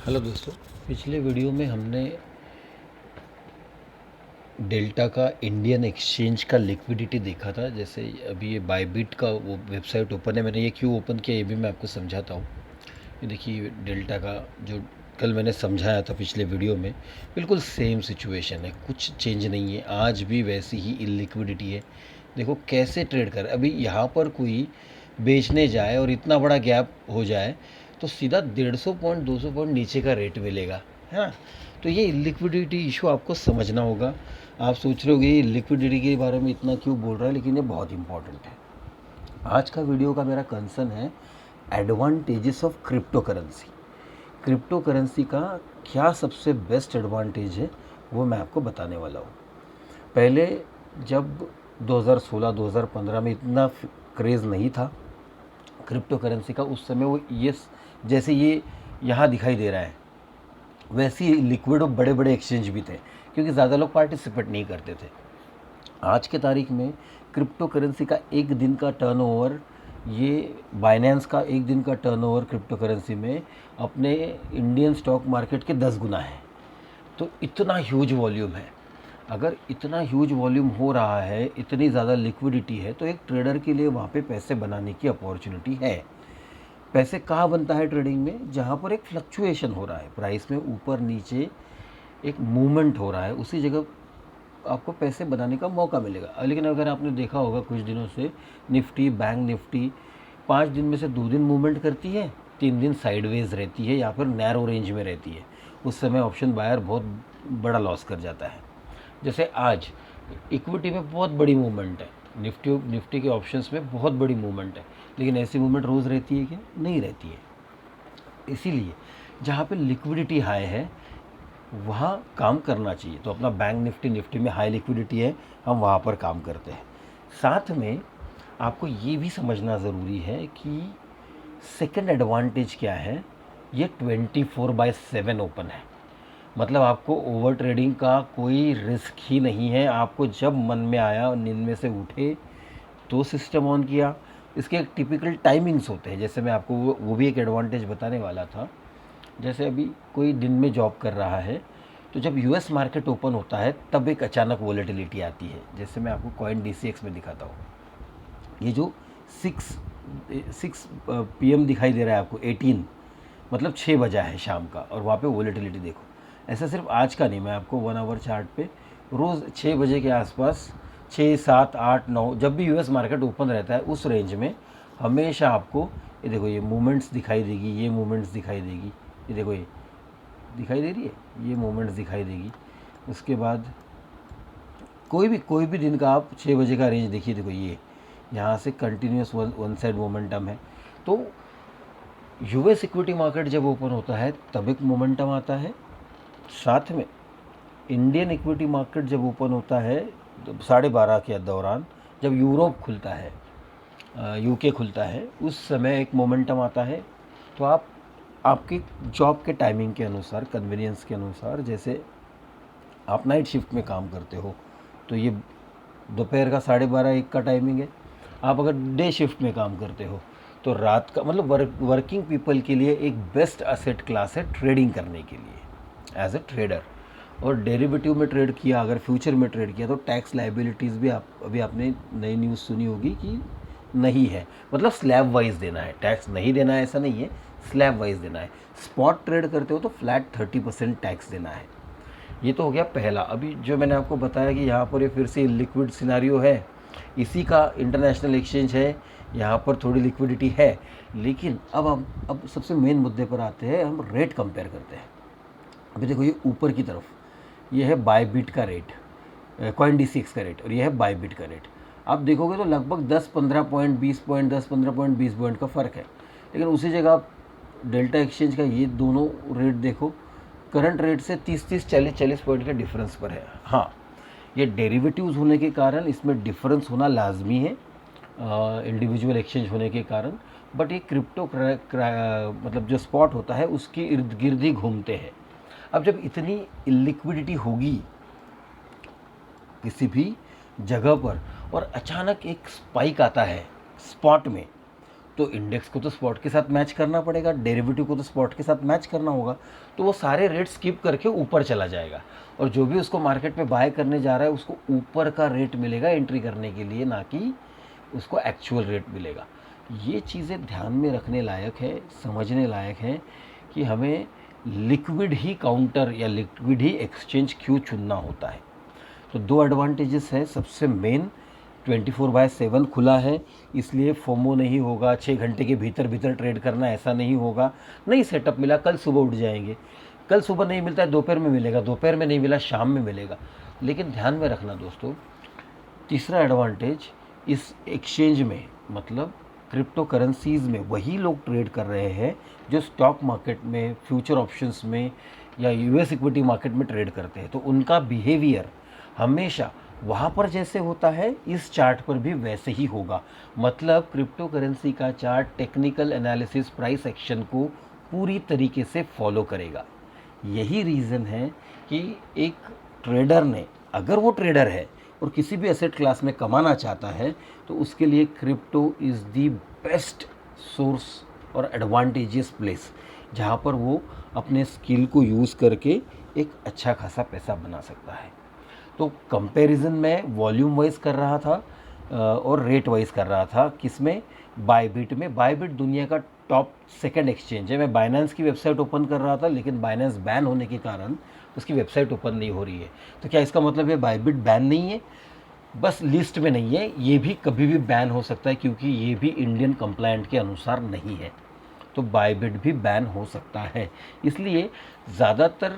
Hello दोस्तों। पिछले video में हमने डेल्टा का इंडियन एक्सचेंज का लिक्विडिटी देखा था। जैसे अभी ये बायबिट का वो वेबसाइट ओपन है, मैंने ये क्यों ओपन किया ये भी मैं आपको समझाता हूँ। ये देखिए डेल्टा का जो कल मैंने समझाया था पिछले वीडियो में, बिल्कुल सेम सिचुएशन है, कुछ चेंज नहीं है, आज भी वैसी ही इलिक्विडिटी है। देखो कैसे ट्रेड कर, अभी यहाँ पर कोई बेचने जाए और इतना बड़ा गैप हो जाए तो सीधा 150 पॉइंट 200 पॉइंट नीचे का रेट मिलेगा। हाँ, तो ये लिक्विडिटी इशू आपको समझना होगा। आप सोच रहे होगे ये लिक्विडिटी के बारे में इतना क्यों बोल रहा है, लेकिन ये बहुत इंपॉर्टेंट है। आज का वीडियो का मेरा कंसर्न है advantages of crypto currency. Crypto currency का क्या सबसे बेस्ट एडवांटेज है वो मैं आपको बताने वाला हूँ। पहले जब 2016-2015 में इतना क्रेज़ नहीं था क्रिप्टो करेंसी का, उस समय वो ये जैसे ये यहाँ दिखाई दे रहा है वैसे ही लिक्विड और बड़े बड़े एक्सचेंज भी थे, क्योंकि ज़्यादा लोग पार्टिसिपेट नहीं करते थे। आज के तारीख में क्रिप्टो करेंसी का एक दिन का टर्नओवर, ये बाइनेंस का एक दिन का टर्नओवर क्रिप्टो करेंसी में अपने इंडियन स्टॉक मार्केट के 10 गुना है। तो इतना ह्यूज वॉल्यूम है। अगर इतना ह्यूज वॉल्यूम हो रहा है, इतनी ज़्यादा लिक्विडिटी है, तो एक ट्रेडर के लिए वहाँ पे पैसे बनाने की अपॉर्चुनिटी है। पैसे कहाँ बनता है ट्रेडिंग में? जहाँ पर एक फ्लक्चुएशन हो रहा है, प्राइस में ऊपर नीचे एक मूवमेंट हो रहा है, उसी जगह आपको पैसे बनाने का मौका मिलेगा। लेकिन अगर आपने देखा होगा कुछ दिनों से निफ्टी, बैंक निफ्टी 5 दिन में से 2 दिन मूवमेंट करती है, 3 दिन साइडवेज रहती है या फिर नैरो रेंज में रहती है। उस समय ऑप्शन बायर बहुत बड़ा लॉस कर जाता है। जैसे आज इक्विटी में बहुत बड़ी मूवमेंट है, निफ्टी के ऑप्शंस में बहुत बड़ी मूवमेंट है, लेकिन ऐसी मूवमेंट रोज़ रहती है कि नहीं रहती है। इसीलिए जहाँ पे लिक्विडिटी हाई है वहाँ काम करना चाहिए। तो अपना बैंक निफ्टी में हाई लिक्विडिटी है, हम वहाँ पर काम करते हैं। साथ में आपको ये भी समझना ज़रूरी है कि सेकंड एडवांटेज क्या है, ये 24/7 ओपन है। मतलब आपको ओवर ट्रेडिंग का कोई रिस्क ही नहीं है। आपको जब मन में आया नींद में से उठे तो सिस्टम ऑन किया। इसके एक टिपिकल टाइमिंग्स होते हैं, जैसे मैं आपको वो भी एक एडवांटेज बताने वाला था। जैसे अभी कोई दिन में जॉब कर रहा है तो जब यूएस मार्केट ओपन होता है तब एक अचानक वॉलेटिलिटी आती है। जैसे मैं आपको कॉइन DCX में दिखाता हूँ, ये जो 6 PM दिखाई दे रहा है आपको, 18 मतलब 6 बजा है शाम का, और वहाँ पे वॉलेटिलिटी देखो। ऐसा सिर्फ आज का नहीं, मैं आपको 1 आवर चार्ट पे रोज़ 6 बजे के आसपास 6, 7, 8, 9 जब भी यूएस मार्केट ओपन रहता है उस रेंज में हमेशा आपको ये देखो ये मूवमेंट्स दिखाई देगी, ये मूवमेंट्स दिखाई देगी, ये देखो ये दिखाई दे रही है, ये मूवमेंट्स दिखाई देगी। उसके बाद कोई भी दिन का आप 6 बजे का रेंज देखिए, देखो ये यहाँ से कंटिन्यूस वन साइड मोमेंटम है। तो यूएस इक्विटी मार्केट जब ओपन होता है तब एक मोमेंटम आता है। साथ में इंडियन इक्विटी मार्केट जब ओपन होता है 12:30 के दौरान, जब यूरोप खुलता है, यूके खुलता है, उस समय एक मोमेंटम आता है। तो आप आपकी जॉब के टाइमिंग के अनुसार, कन्वीनियंस के अनुसार, जैसे आप नाइट शिफ्ट में काम करते हो तो ये दोपहर का 12:30-1 का टाइमिंग है। आप अगर डे शिफ्ट में काम करते हो तो रात का, मतलब वर्किंग पीपल के लिए एक बेस्ट असेट क्लास है ट्रेडिंग करने के लिए एज ए ट्रेडर। और डेरिवेटिव में ट्रेड किया, अगर फ्यूचर में ट्रेड किया तो टैक्स लाइबिलिटीज़ भी अभी आपने नई न्यूज़ सुनी होगी कि नहीं है, मतलब स्लैब वाइज देना है, टैक्स नहीं देना है ऐसा नहीं है, स्लैब वाइज देना है। स्पॉट ट्रेड करते हो तो फ्लैट 30% टैक्स देना है। ये तो हो गया पहला। अभी जो मैंने आपको बताया कि यहाँ पर ये फिर से लिक्विड सिनारियो है, इसी का इंटरनेशनल एक्सचेंज है, यहाँ पर थोड़ी लिक्विडिटी है। लेकिन अब सबसे मेन मुद्दे पर आते हैं, हम रेट कंपेयर करते हैं। अभी देखो ये ऊपर की तरफ ये है बायबिट का रेट, कॉइन DCX का रेट, और ये है बायबिट का रेट। आप देखोगे तो लगभग 10-15 पॉइंट, 20 पॉइंट, 10-15 पॉइंट, 20 पॉइंट का फ़र्क है। लेकिन उसी जगह आप डेल्टा एक्सचेंज का ये दोनों रेट देखो, करंट रेट से 30-30, 40-40 पॉइंट के डिफरेंस पर है। हाँ, ये डेरिवेटिव्स होने के कारण इसमें डिफरेंस होना लाजमी है, इंडिविजुअल एक्सचेंज होने के कारण। बट ये क्रिप्टो मतलब जो स्पॉट होता है उसके इर्द गिर्द ही घूमते हैं। अब जब इतनी लिक्विडिटी होगी किसी भी जगह पर और अचानक एक स्पाइक आता है स्पॉट में, तो इंडेक्स को तो स्पॉट के साथ मैच करना पड़ेगा, डेरिवेटिव को तो स्पॉट के साथ मैच करना होगा, तो वो सारे रेट स्किप करके ऊपर चला जाएगा और जो भी उसको मार्केट में बाय करने जा रहा है उसको ऊपर का रेट मिलेगा एंट्री करने के लिए, ना कि उसको एक्चुअल रेट मिलेगा। ये चीज़ें ध्यान में रखने लायक है, समझने लायक है कि हमें लिक्विड ही काउंटर या लिक्विड ही एक्सचेंज क्यों चुनना होता है। तो दो एडवांटेजेस है। सबसे मेन 24/7 खुला है, इसलिए फोमो नहीं होगा, 6 घंटे के भीतर भीतर ट्रेड करना ऐसा नहीं होगा। नहीं सेटअप मिला कल सुबह उठ जाएंगे, कल सुबह नहीं मिलता है दोपहर में मिलेगा, दोपहर में नहीं मिला शाम में मिलेगा। लेकिन ध्यान में रखना दोस्तों, तीसरा एडवांटेज इस एक्सचेंज में मतलब क्रिप्टो करेंसीज़ में वही लोग ट्रेड कर रहे हैं जो स्टॉक मार्केट में, फ्यूचर ऑप्शंस में या यूएस इक्विटी मार्केट में ट्रेड करते हैं। तो उनका बिहेवियर हमेशा वहाँ पर जैसे होता है इस चार्ट पर भी वैसे ही होगा। मतलब क्रिप्टो करेंसी का chart technical analysis price action को पूरी तरीके से फॉलो करेगा। यही रीज़न है कि एक ट्रेडर ने, अगर वो ट्रेडर है और किसी भी एसेट क्लास में कमाना चाहता है, तो उसके लिए crypto is the best source और एडवांटेजियस प्लेस जहाँ पर वो अपने स्किल को यूज़ करके एक अच्छा खासा पैसा बना सकता है। तो कंपैरिजन में वॉल्यूम वाइज कर रहा था और रेट वाइज कर रहा था, किसमें, बायबिट में। बायबिट दुनिया का टॉप सेकंड एक्सचेंज है। मैं बाइनेंस की वेबसाइट ओपन कर रहा था, लेकिन बाइनेंस बैन होने के कारण उसकी वेबसाइट ओपन नहीं हो रही है। तो क्या इसका मतलब है बायबिट बैन नहीं है? बस लिस्ट में नहीं है, ये भी कभी भी बैन हो सकता है क्योंकि ये भी इंडियन कंप्लायंट के अनुसार नहीं है। तो बायबिट भी बैन हो सकता है। इसलिए ज़्यादातर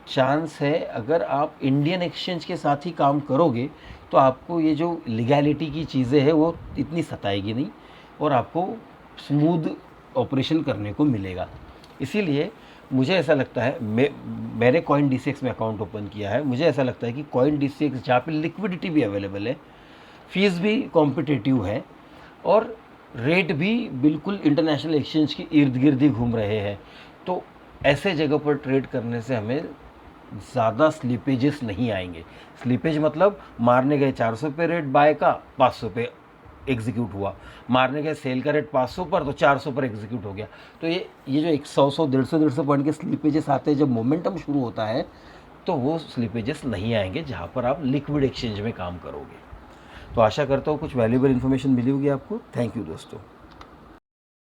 चांस है अगर आप इंडियन एक्सचेंज के साथ ही काम करोगे तो आपको ये जो लीगैलिटी की चीज़ें हैं वो इतनी सताएगी नहीं और आपको स्मूथ ऑपरेशन करने को मिलेगा। इसीलिए मुझे ऐसा लगता है, मैंने कॉइन DCX में अकाउंट ओपन किया है, मुझे ऐसा लगता है कि कॉइन DCX जहाँ पे लिक्विडिटी भी अवेलेबल है, फीस भी कॉम्पिटिटिव है और रेट भी बिल्कुल इंटरनेशनल एक्सचेंज के इर्द गिर्द ही घूम रहे हैं, तो ऐसे जगह पर ट्रेड करने से हमें ज़्यादा स्लीपेजेस नहीं आएंगे। स्लीपेज मतलब मारने गए 400 पे रेट बाय का, 500 पे एग्जीक्यूट हुआ, मारने गए सेल का रेट 500 पर तो 400 पर एग्जीक्यूट हो गया। तो ये जो 100 150 पॉइंट के स्लीपेजेस आते हैं जब मोमेंटम शुरू होता है, तो वो स्लीपेजेस नहीं आएंगे जहाँ पर आप लिक्विड एक्सचेंज में काम करोगे। तो आशा करता हूँ कुछ वैल्यूएबल इन्फॉर्मेशन मिली होगी आपको। थैंक यू दोस्तों।